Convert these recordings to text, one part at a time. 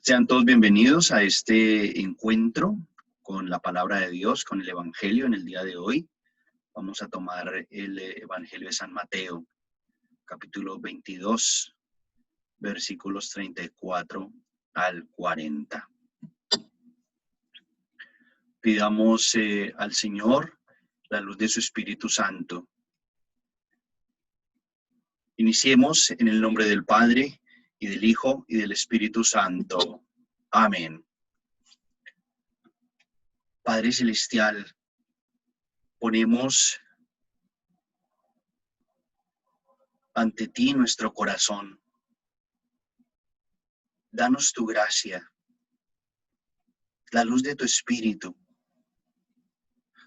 Sean todos bienvenidos a este encuentro con la palabra de Dios, con el Evangelio en el día de hoy. Vamos a tomar el Evangelio de San Mateo, capítulo 22, versículos 34 al 40. Pidamos al Señor la luz de su Espíritu Santo. Iniciemos en el nombre del Padre, y del Hijo, y del Espíritu Santo. Amén. Padre Celestial, ponemos ante ti nuestro corazón. Danos tu gracia, la luz de tu Espíritu,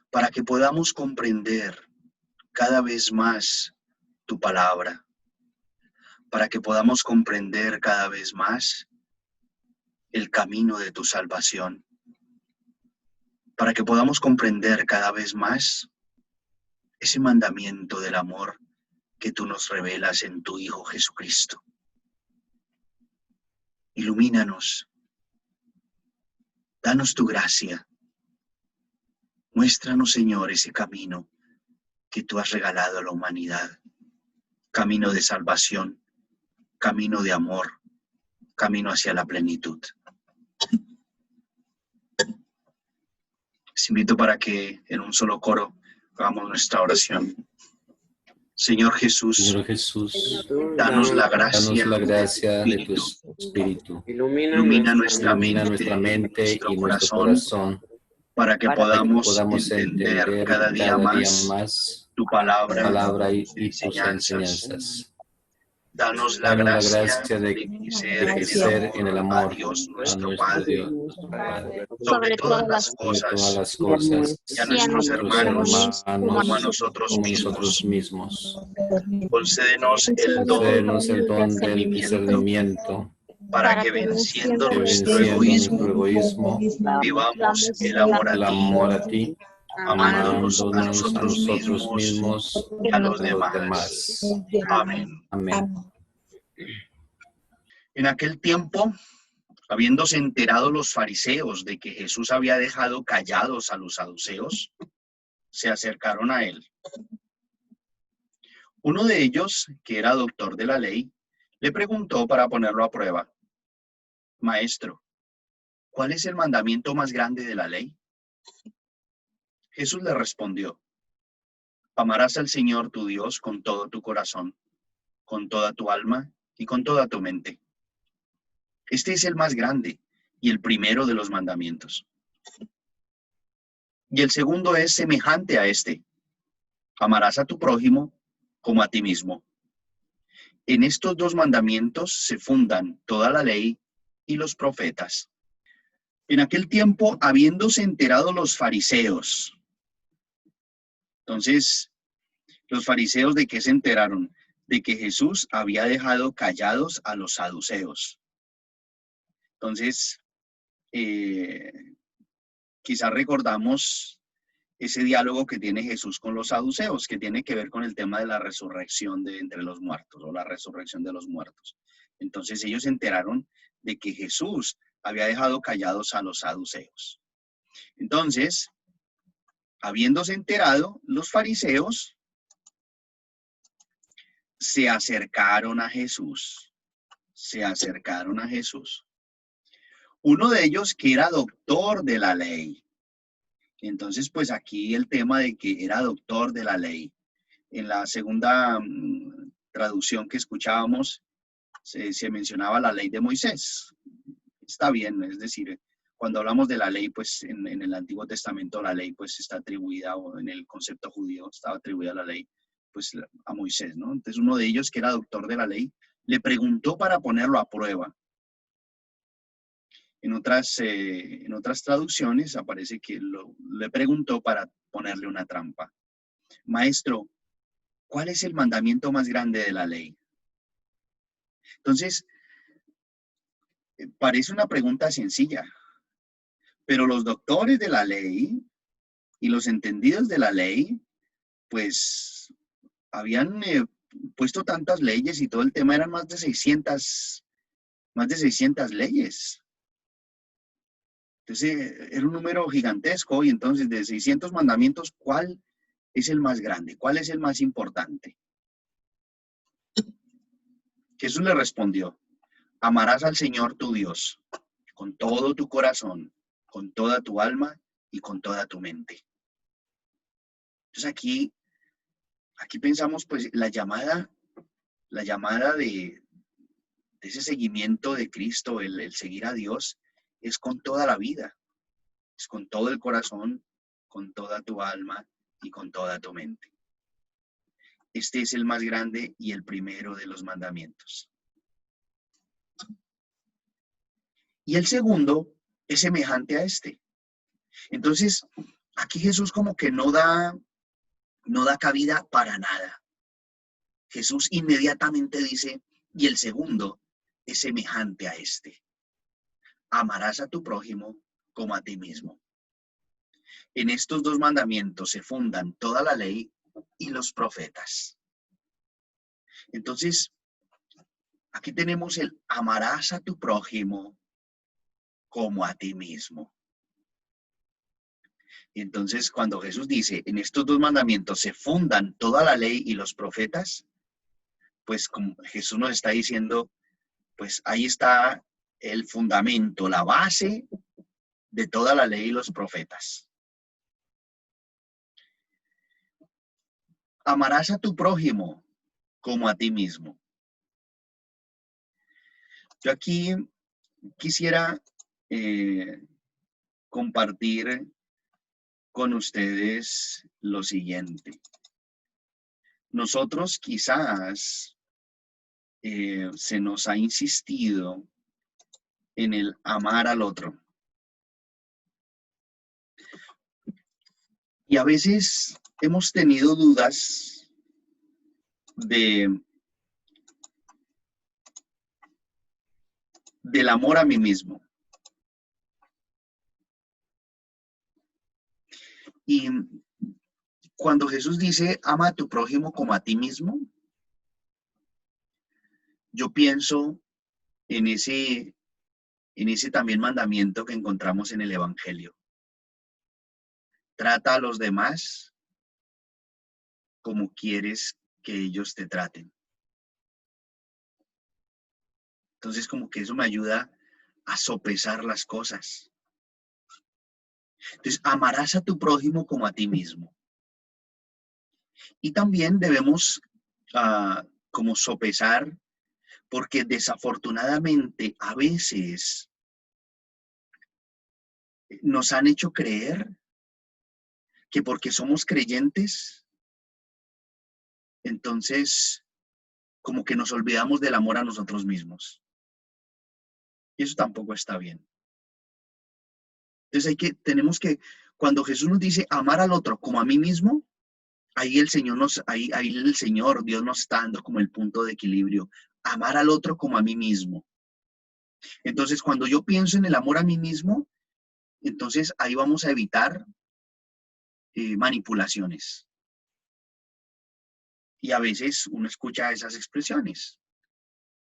para que podamos comprender cada vez más tu palabra, para que podamos comprender cada vez más el camino de tu salvación, para que podamos comprender cada vez más ese mandamiento del amor que tú nos revelas en tu Hijo Jesucristo. Ilumínanos, danos tu gracia, muéstranos, Señor, ese camino que tú has regalado a la humanidad, camino de salvación, camino de amor, camino hacia la plenitud. Les invito para que en un solo coro hagamos nuestra oración. Señor Jesús, danos la gracia de tu Espíritu. Ilumina nuestra mente y nuestro corazón, para que podamos entender cada día más tu palabra y tus enseñanzas. Danos la gracia de crecer en el amor a Dios nuestro Padre, sobre todas las cosas, y a nuestros hermanos como a nosotros mismos. Concédenos el don del discernimiento, para que venciendo nuestro egoísmo, vivamos el amor a ti, amándonos a nosotros mismos y a los demás. Amén. En aquel tiempo, habiéndose enterado los fariseos de que Jesús había dejado callados a los saduceos, se acercaron a él. Uno de ellos, que era doctor de la ley, le preguntó para ponerlo a prueba: Maestro, ¿cuál es el mandamiento más grande de la ley? Jesús le respondió: Amarás al Señor tu Dios con todo tu corazón, con toda tu alma y con toda tu mente. Este es el más grande y el primero de los mandamientos. Y el segundo es semejante a este: amarás a tu prójimo como a ti mismo. En estos dos mandamientos se fundan toda la ley y los profetas. En aquel tiempo, habiéndose enterado los fariseos. Entonces, los fariseos, ¿de qué se enteraron? De que Jesús había dejado callados a los saduceos. Entonces, quizás recordamos ese diálogo que tiene Jesús con los saduceos, que tiene que ver con el tema de la resurrección de entre los muertos, o la resurrección de los muertos. Entonces ellos se enteraron de que Jesús había dejado callados a los saduceos. Entonces, habiéndose enterado, los fariseos se acercaron a Jesús. Uno de ellos, que era doctor de la ley. Entonces, pues aquí el tema de que era doctor de la ley. En la segunda traducción que escuchábamos, se mencionaba la ley de Moisés. Está bien, es decir, cuando hablamos de la ley, pues en el Antiguo Testamento la ley pues está atribuida, o en el concepto judío estaba atribuida la ley pues a Moisés, ¿no? Entonces uno de ellos, que era doctor de la ley, le preguntó para ponerlo a prueba. En otras traducciones aparece que le preguntó para ponerle una trampa. Maestro, ¿cuál es el mandamiento más grande de la ley? Entonces, parece una pregunta sencilla, pero los doctores de la ley y los entendidos de la ley, pues habían puesto tantas leyes, y todo el tema eran más de 600 leyes. Entonces, era un número gigantesco y entonces de 600 mandamientos, ¿cuál es el más grande? ¿Cuál es el más importante? Jesús le respondió, amarás al Señor tu Dios con todo tu corazón, con toda tu alma y con toda tu mente. Entonces aquí pensamos pues la llamada de ese seguimiento de Cristo, el seguir a Dios, es con toda la vida, es con todo el corazón, con toda tu alma y con toda tu mente. Este es el más grande y el primero de los mandamientos. Y el segundo es semejante a este. Entonces, aquí Jesús como que no da cabida para nada. Jesús inmediatamente dice, y el segundo es semejante a este. Amarás a tu prójimo como a ti mismo. En estos dos mandamientos se fundan toda la ley y los profetas. Entonces, aquí tenemos el amarás a tu prójimo como a ti mismo. Entonces, cuando Jesús dice, en estos dos mandamientos se fundan toda la ley y los profetas, pues como Jesús nos está diciendo, pues ahí está el fundamento, la base de toda la ley y los profetas. Amarás a tu prójimo como a ti mismo. Yo aquí quisiera compartir con ustedes lo siguiente. Nosotros quizás se nos ha insistido en el amar al otro. Y a veces hemos tenido dudas del amor a mí mismo. Y cuando Jesús dice, ama a tu prójimo como a ti mismo, yo pienso en ese también mandamiento que encontramos en el Evangelio. Trata a los demás como quieres que ellos te traten. Entonces, como que eso me ayuda a sopesar las cosas. Entonces, amarás a tu prójimo como a ti mismo. Y también debemos como sopesar, porque desafortunadamente a veces nos han hecho creer que porque somos creyentes, entonces como que nos olvidamos del amor a nosotros mismos. Y eso tampoco está bien. Entonces tenemos que, cuando Jesús nos dice amar al otro como a mí mismo, ahí el Señor Dios nos está dando como el punto de equilibrio. Amar al otro como a mí mismo. Entonces, cuando yo pienso en el amor a mí mismo, entonces ahí vamos a evitar manipulaciones. Y a veces uno escucha esas expresiones.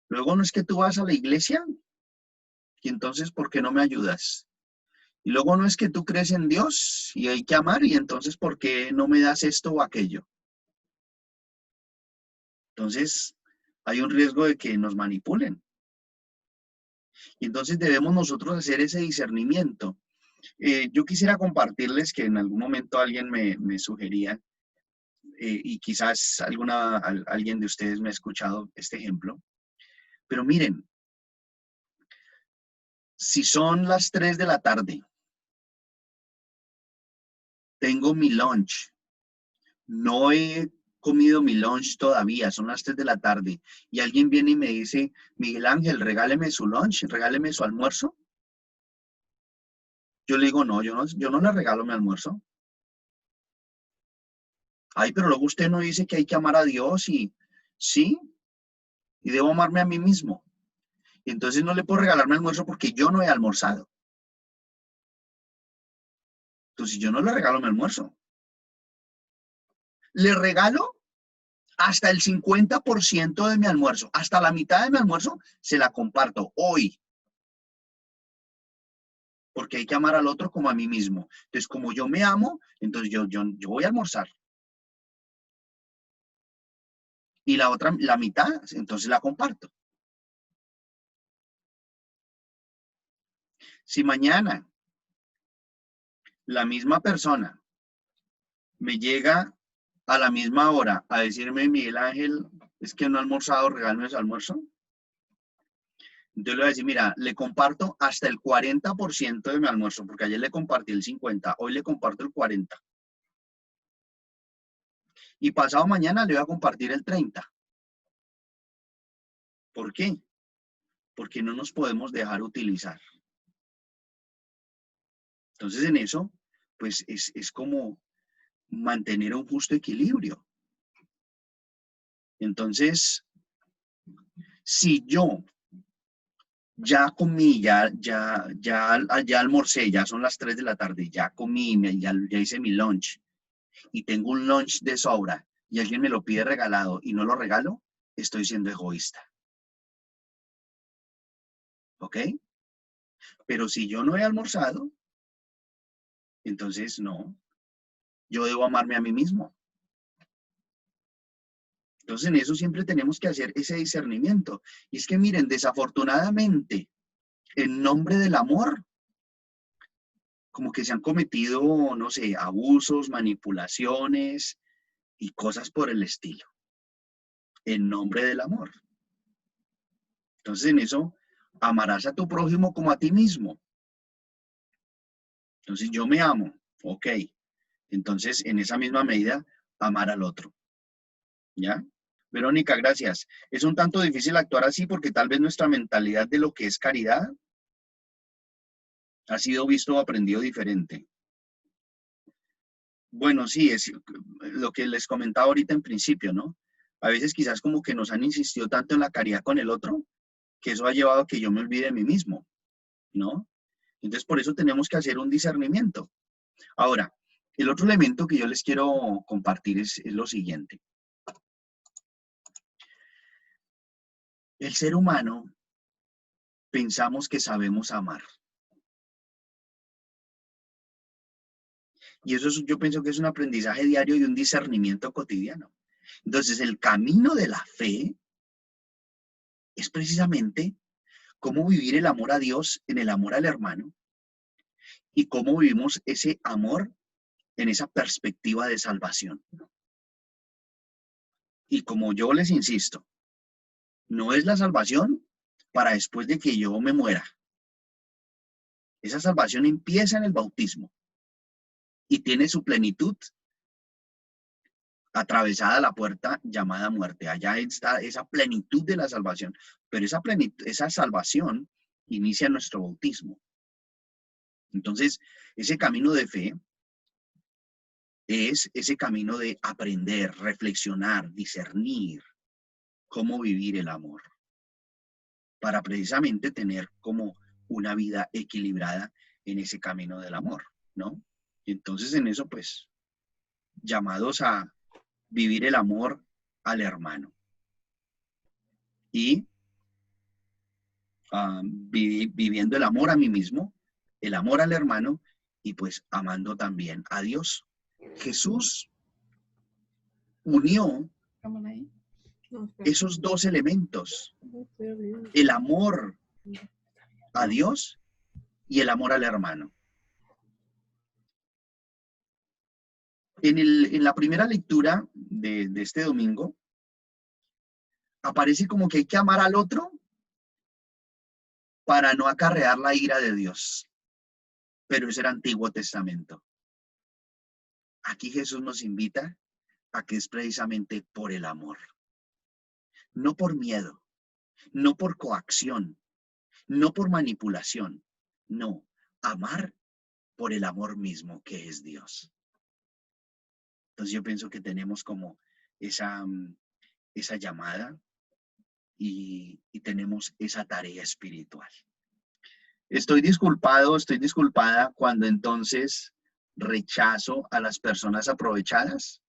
Luego no es que tú vas a la iglesia y entonces, ¿por qué no me ayudas? Y luego no es que tú crees en Dios y hay que amar y entonces, ¿por qué no me das esto o aquello? Entonces, hay un riesgo de que nos manipulen. Y entonces debemos nosotros hacer ese discernimiento. Yo quisiera compartirles que en algún momento alguien me sugería, y quizás alguien de ustedes me ha escuchado este ejemplo, pero miren, si son las 3 de la tarde, tengo mi lunch, no he comido mi lunch todavía, son las 3 de la tarde, y alguien viene y me dice, Miguel Ángel, regáleme su lunch, regáleme su almuerzo. Yo le digo, no, yo no le regalo mi almuerzo. Ay, pero luego usted no dice que hay que amar a Dios y sí, y debo amarme a mí mismo. Y entonces no le puedo regalar mi almuerzo porque yo no he almorzado. Entonces yo no le regalo mi almuerzo. Le regalo hasta el 50% de mi almuerzo, hasta la mitad de mi almuerzo se la comparto hoy. porque hay que amar al otro como a mí mismo. Entonces, como yo me amo, entonces yo voy a almorzar. Y la otra, la mitad, entonces la comparto. Si mañana la misma persona me llega a la misma hora a decirme, Miguel Ángel, es que no he almorzado, regálame ese almuerzo. Entonces le voy a decir, mira, le comparto hasta el 40% de mi almuerzo, porque ayer le compartí el 50%, hoy le comparto el 40%. Y pasado mañana le voy a compartir el 30%. ¿Por qué? Porque no nos podemos dejar utilizar. Entonces en eso, pues es como mantener un justo equilibrio. Entonces, si yo ya comí, ya almorcé, ya son las 3 de la tarde, ya comí, ya hice mi lunch y tengo un lunch de sobra y alguien me lo pide regalado y no lo regalo, estoy siendo egoísta. ¿Ok? Pero si yo no he almorzado, entonces no, yo debo amarme a mí mismo. Entonces en eso siempre tenemos que hacer ese discernimiento. Y es que miren, desafortunadamente, en nombre del amor, como que se han cometido, no sé, abusos, manipulaciones y cosas por el estilo, en nombre del amor. Entonces en eso, amarás a tu prójimo como a ti mismo. Entonces yo me amo, ok. Entonces en esa misma medida, amar al otro. ¿Ya? Verónica, gracias. Es un tanto difícil actuar así porque tal vez nuestra mentalidad de lo que es caridad ha sido visto o aprendido diferente. Bueno, sí, es lo que les comentaba ahorita en principio, ¿no? A veces quizás como que nos han insistido tanto en la caridad con el otro, que eso ha llevado a que yo me olvide de mí mismo, ¿no? Entonces, por eso tenemos que hacer un discernimiento. Ahora, el otro elemento que yo les quiero compartir es lo siguiente. El ser humano pensamos que sabemos amar. Y eso yo pienso que es un aprendizaje diario y un discernimiento cotidiano. Entonces, el camino de la fe es precisamente cómo vivir el amor a Dios en el amor al hermano y cómo vivimos ese amor en esa perspectiva de salvación. Y como yo les insisto, no es la salvación para después de que yo me muera. Esa salvación empieza en el bautismo y tiene su plenitud atravesada la puerta llamada muerte. Allá está esa plenitud de la salvación, pero esa salvación inicia nuestro bautismo. Entonces, ese camino de fe es ese camino de aprender, reflexionar, discernir cómo vivir el amor, para precisamente tener como una vida equilibrada en ese camino del amor, ¿no? Entonces, en eso, pues, llamados a vivir el amor al hermano. Y viviendo el amor a mí mismo, el amor al hermano y pues amando también a Dios. Jesús unió esos dos elementos, el amor a Dios y el amor al hermano. En la primera lectura de este domingo, aparece como que hay que amar al otro para no acarrear la ira de Dios. Pero es el Antiguo Testamento. Aquí Jesús nos invita a que es precisamente por el amor. No por miedo, no por coacción, no por manipulación. No, amar por el amor mismo que es Dios. Entonces yo pienso que tenemos como esa llamada y tenemos esa tarea espiritual. Estoy disculpada cuando entonces rechazo a las personas aprovechadas.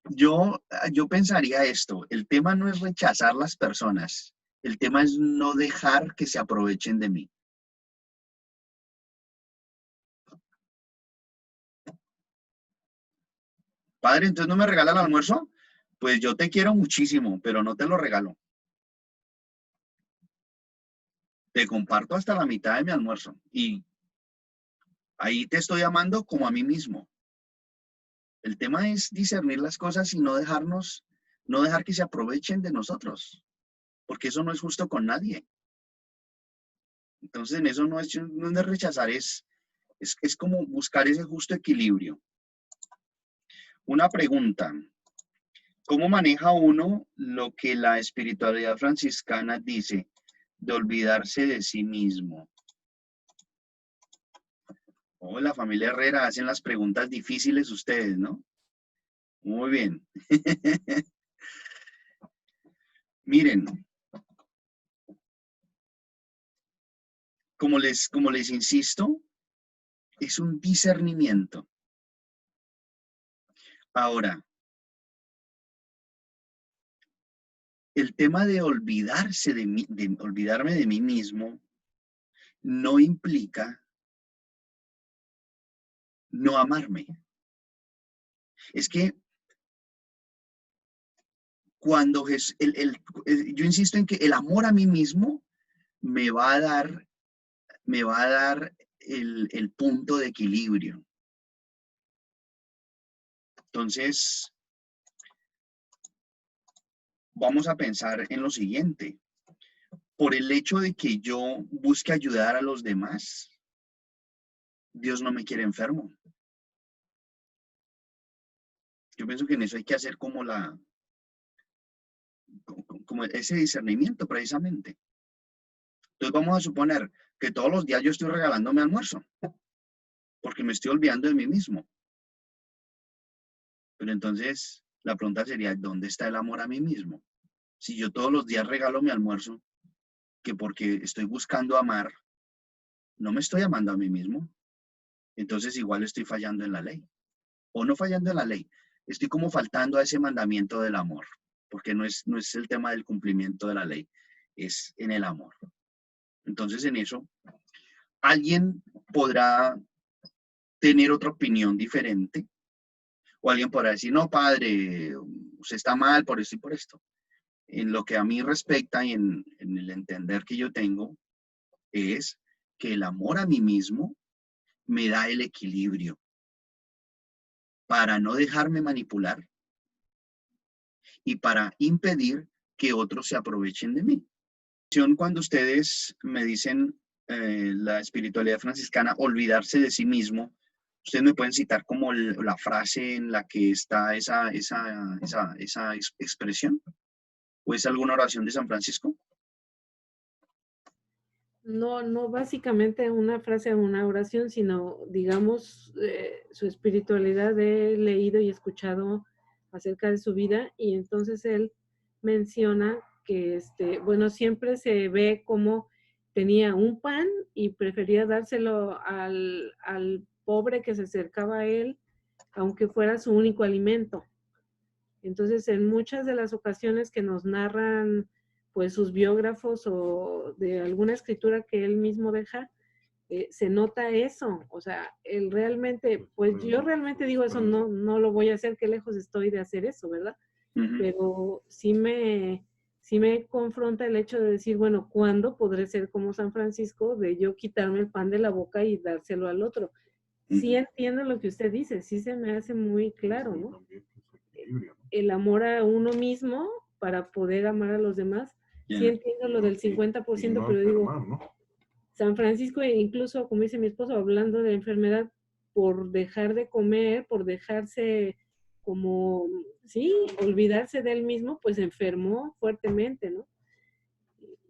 Yo pensaría esto, el tema no es rechazar las personas, el tema es no dejar que se aprovechen de mí. Padre, entonces no me regala el almuerzo. Pues yo te quiero muchísimo, pero no te lo regalo. Te comparto hasta la mitad de mi almuerzo. Y ahí te estoy amando como a mí mismo. El tema es discernir las cosas y no dejar que se aprovechen de nosotros, porque eso no es justo con nadie. Entonces, en eso no es de rechazar, es como buscar ese justo equilibrio. Una pregunta: ¿cómo maneja uno lo que la espiritualidad franciscana dice de olvidarse de sí mismo? Oh, la familia Herrera, hacen las preguntas difíciles ustedes, ¿no? Muy bien. Miren, como les insisto, es un discernimiento. Ahora, el tema de olvidarse de mí, de olvidarme de mí mismo, no implica no amarme. Es que cuando yo insisto en que el amor a mí mismo me va a dar el punto de equilibrio. Entonces, vamos a pensar en lo siguiente. Por el hecho de que yo busque ayudar a los demás, Dios no me quiere enfermo. Yo pienso que en eso hay que hacer como ese discernimiento precisamente. Entonces vamos a suponer que todos los días yo estoy regalándome almuerzo, porque me estoy olvidando de mí mismo. Pero entonces la pregunta sería, ¿dónde está el amor a mí mismo? Si yo todos los días regalo mi almuerzo, que porque estoy buscando amar, no me estoy amando a mí mismo, entonces igual estoy fallando en la ley. O no fallando en la ley, estoy como faltando a ese mandamiento del amor, porque no es el tema del cumplimiento de la ley, es en el amor. Entonces en eso, alguien podrá tener otra opinión diferente, o alguien podrá decir, no, padre, usted está mal por esto y por esto. En lo que a mí respecta y en el entender que yo tengo, es que el amor a mí mismo me da el equilibrio para no dejarme manipular y para impedir que otros se aprovechen de mí. Cuando ustedes me dicen la espiritualidad franciscana, olvidarse de sí mismo, ustedes me pueden citar como la frase en la que está esa expresión, o es alguna oración de San Francisco. No básicamente una frase o una oración, sino, digamos, su espiritualidad. He leído y escuchado acerca de su vida, y entonces él menciona que, bueno, siempre se ve como tenía un pan y prefería dárselo al pobre que se acercaba a él, aunque fuera su único alimento. Entonces, en muchas de las ocasiones que nos narran pues sus biógrafos o de alguna escritura que él mismo deja, se nota eso. O sea, él realmente, pues yo realmente digo eso, no lo voy a hacer, qué lejos estoy de hacer eso, ¿verdad? Uh-huh. Pero sí me confronta el hecho de decir, bueno, ¿cuándo podré ser como San Francisco, de yo quitarme el pan de la boca y dárselo al otro? Sí entiendo lo que usted dice, sí se me hace muy claro, ¿no? El amor a uno mismo para poder amar a los demás. Sí entiendo lo del 50%, pero digo, San Francisco, incluso, como dice mi esposo, hablando de enfermedad, por dejar de comer, por dejarse como, sí, olvidarse de él mismo, pues enfermó fuertemente, ¿no?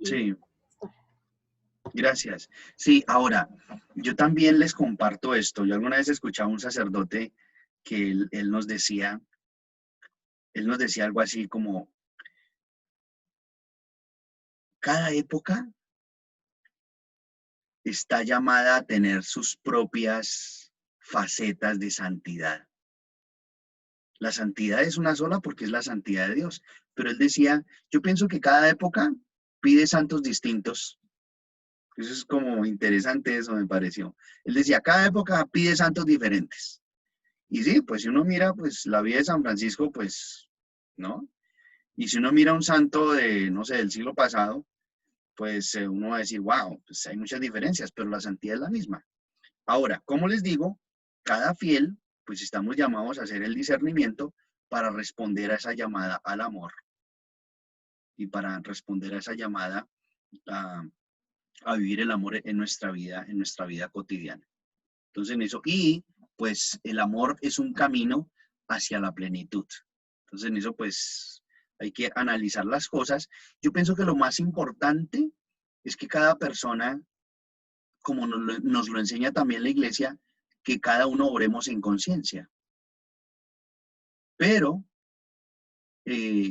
Sí. Gracias. Sí, ahora, yo también les comparto esto. Yo alguna vez escuchaba a un sacerdote que él nos decía algo así como, cada época está llamada a tener sus propias facetas de santidad. La santidad es una sola porque es la santidad de Dios. Pero él decía, yo pienso que cada época pide santos distintos. Eso es como interesante, eso me pareció. Él decía, cada época pide santos diferentes. Y sí, pues si uno mira, pues la vida de San Francisco, pues, ¿no? Y si uno mira un santo de, no sé, del siglo pasado, pues uno va a decir, wow, pues hay muchas diferencias, pero la santidad es la misma. Ahora, como les digo, cada fiel, pues estamos llamados a hacer el discernimiento para responder a esa llamada al amor y para responder a esa llamada a vivir el amor en nuestra vida cotidiana. Entonces, en eso, y pues el amor es un camino hacia la plenitud. Entonces, en eso, pues hay que analizar las cosas. Yo pienso que lo más importante es que cada persona, como nos lo enseña también la iglesia, que cada uno obremos en conciencia. Pero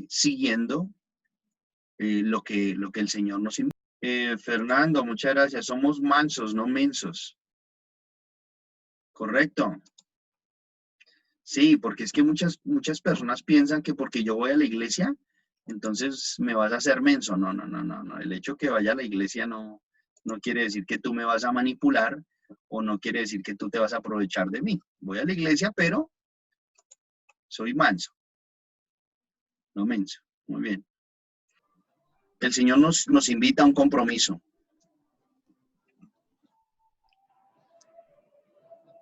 siguiendo lo que el Señor nos invita. Fernando, muchas gracias. Somos mansos, no mensos. ¿Correcto? Sí, porque es que muchas personas piensan que porque yo voy a la iglesia, entonces me vas a hacer menso. No, no, no, no, no. El hecho que vaya a la iglesia no quiere decir que tú me vas a manipular o no quiere decir que tú te vas a aprovechar de mí. Voy a la iglesia, pero soy manso, no menso. Muy bien. El Señor nos invita a un compromiso.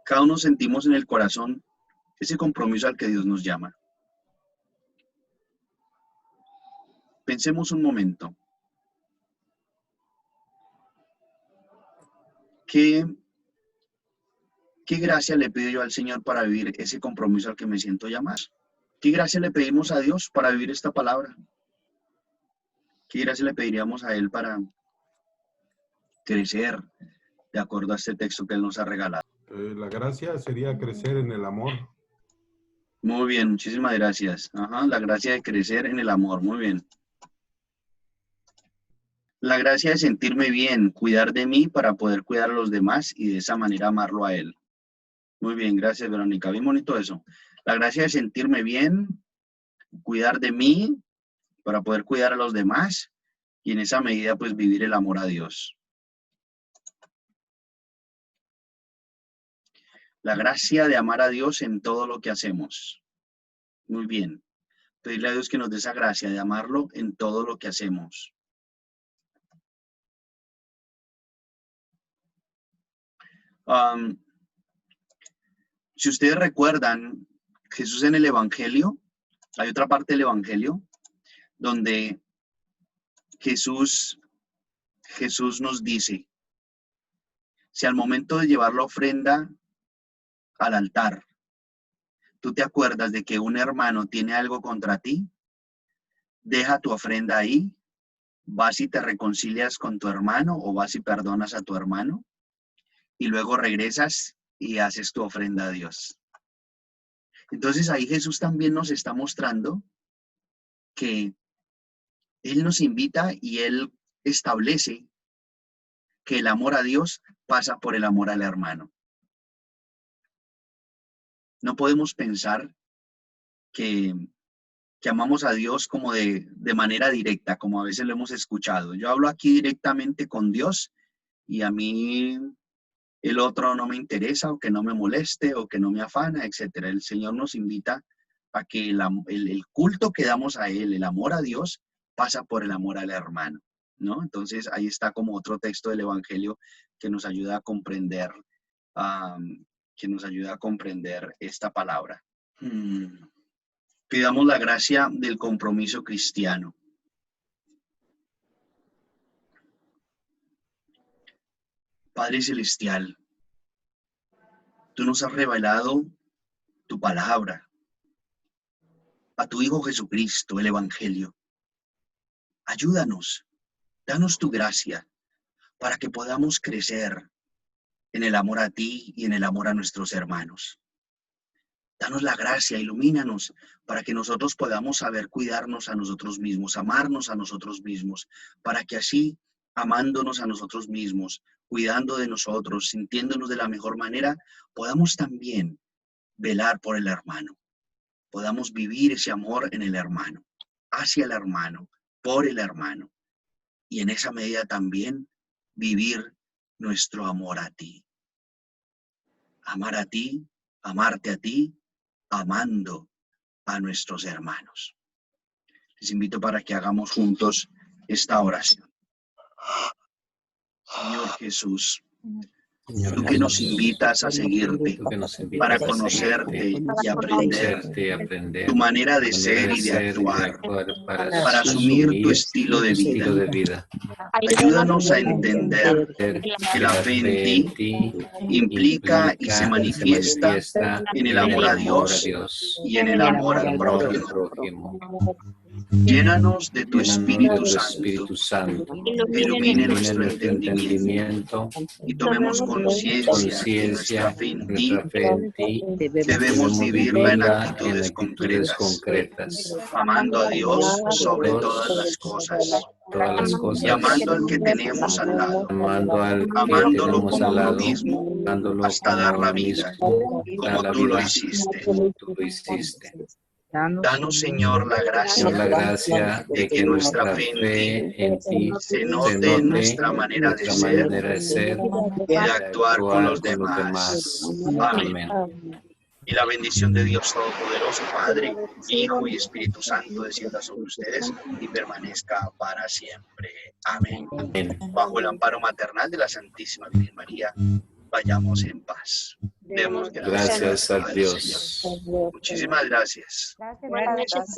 Cada uno sentimos en el corazón ese compromiso al que Dios nos llama. Pensemos un momento. ¿Qué gracia le pido yo al Señor para vivir ese compromiso al que me siento llamado? ¿Qué gracia le pedimos a Dios para vivir esta palabra? ¿Qué gracia le pediríamos a Él para crecer de acuerdo a este texto que Él nos ha regalado? La gracia sería crecer en el amor. Muy bien, muchísimas gracias. Ajá, la gracia de crecer en el amor, muy bien. La gracia de sentirme bien, cuidar de mí para poder cuidar a los demás y de esa manera amarlo a Él. Muy bien, gracias, Verónica. Bien bonito eso. La gracia de sentirme bien, cuidar de mí para poder cuidar a los demás y en esa medida pues vivir el amor a Dios. La gracia de amar a Dios en todo lo que hacemos. Muy bien. Pedirle a Dios que nos dé esa gracia de amarlo en todo lo que hacemos. Si ustedes recuerdan, Jesús en el Evangelio, hay otra parte del Evangelio donde Jesús nos dice, si al momento de llevar la ofrenda al altar, tú te acuerdas de que un hermano tiene algo contra ti, deja tu ofrenda ahí, vas y te reconcilias con tu hermano o vas y perdonas a tu hermano y luego regresas y haces tu ofrenda a Dios. Entonces ahí Jesús también nos está mostrando que Él nos invita y Él establece que el amor a Dios pasa por el amor al hermano. No podemos pensar que amamos a Dios como de manera directa, como a veces lo hemos escuchado. Yo hablo aquí directamente con Dios y a mí el otro no me interesa o que no me moleste o que no me afana, etc. El Señor nos invita a que el culto que damos a Él, el amor a Dios, pasa por el amor al hermano, ¿no? Entonces ahí está como otro texto del Evangelio que nos ayuda a comprender, esta palabra. Pidamos la gracia del compromiso cristiano. Padre Celestial, tú nos has revelado tu palabra, a tu Hijo Jesucristo, el Evangelio. Ayúdanos, danos tu gracia para que podamos crecer en el amor a ti y en el amor a nuestros hermanos. Danos la gracia, ilumínanos para que nosotros podamos saber cuidarnos a nosotros mismos, amarnos a nosotros mismos, para que así, amándonos a nosotros mismos, cuidando de nosotros, sintiéndonos de la mejor manera, podamos también velar por el hermano. Podamos vivir ese amor en el hermano, hacia el hermano, por el hermano. Y en esa medida también vivir nuestro amor a ti. Amar a ti, amarte a ti amando a nuestros hermanos. Les invito para que hagamos juntos esta oración. Señor Jesús, tú que nos invitas a seguirte, para conocerte y aprender tu manera de ser y de actuar, para asumir tu estilo de vida. Ayúdanos a entender que la fe en ti implica y se manifiesta en el amor a Dios y en el amor al prójimo. Llénanos de tu Espíritu Santo, que ilumine nuestro entendimiento y tomemos conciencia que nuestra fe en ti debemos vivirla en actitudes concretas, amando a Dios sobre todas las cosas, y amando al que tenemos al lado, amándolo como lo mismo, hasta dar la vida, como tú lo hiciste. Danos, Señor, la gracia de que nuestra fe en ti se note en nuestra manera de ser y de actuar con los demás. Amén. Y la bendición de Dios Todopoderoso, Padre, Hijo y Espíritu Santo, descienda sobre ustedes y permanezca para siempre. Amén. Bajo el amparo maternal de la Santísima Virgen María, vayamos en paz. Demos gracias a Dios. Muchísimas gracias. Gracias.